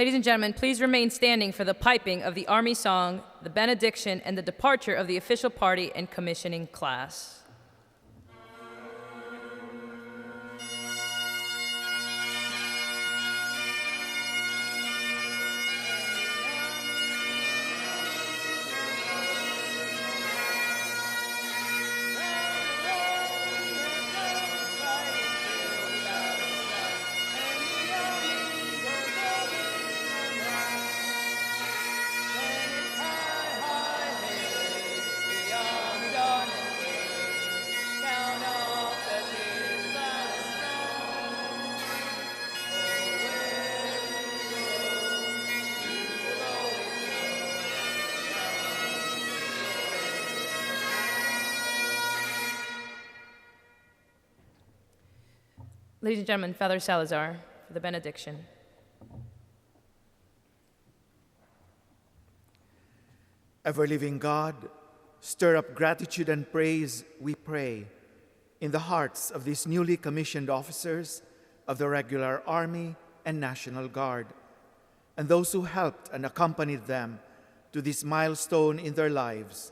Ladies and gentlemen, please remain standing for the piping of the Army song, the benediction, and the departure of the official party and commissioning class. Ladies and gentlemen, Father Salazar for the benediction. Ever-living God, stir up gratitude and praise, we pray, in the hearts of these newly commissioned officers of the Regular Army and National Guard, and those who helped and accompanied them to this milestone in their lives,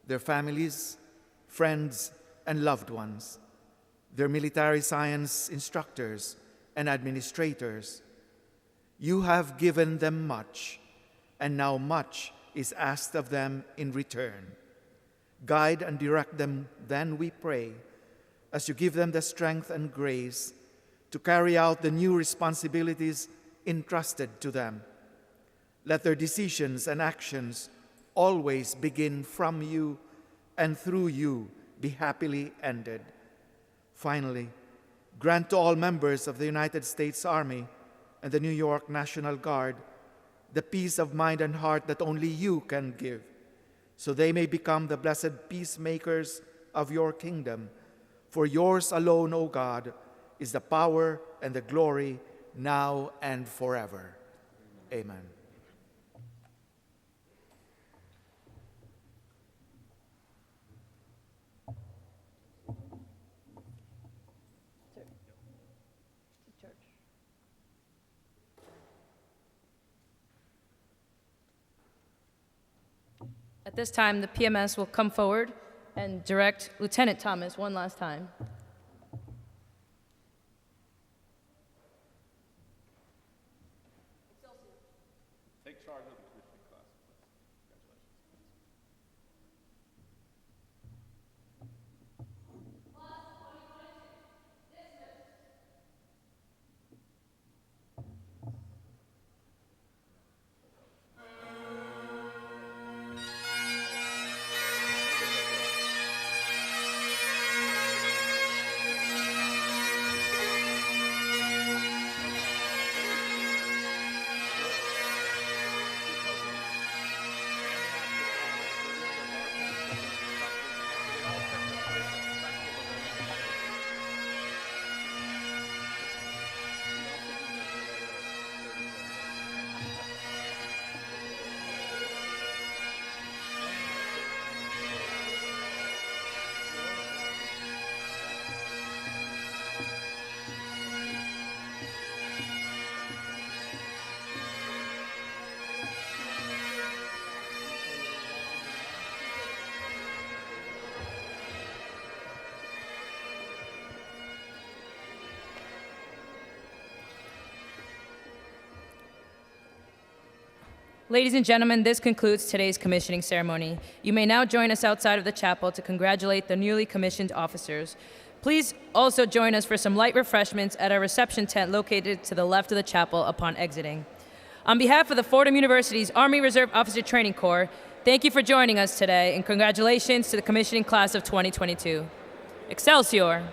their families, friends, and loved ones, their military science instructors and administrators. You have given them much, and now much is asked of them in return. Guide and direct them, then, we pray, as you give them the strength and grace to carry out the new responsibilities entrusted to them. Let their decisions and actions always begin from you and through you be happily ended. Finally, grant to all members of the United States Army and the New York National Guard the peace of mind and heart that only you can give, so they may become the blessed peacemakers of your kingdom. For yours alone, O God, is the power and the glory now and forever. Amen. At this time, the PMS will come forward and direct Lieutenant Thomas one last time. Take charge of the commissioning class. Ladies and gentlemen, this concludes today's commissioning ceremony. You may now join us outside of the chapel to congratulate the newly commissioned officers. Please also join us for some light refreshments at our reception tent located to the left of the chapel upon exiting. On behalf of the Fordham University's Army Reserve Officer Training Corps, thank you for joining us today, and congratulations to the commissioning class of 2022. Excelsior!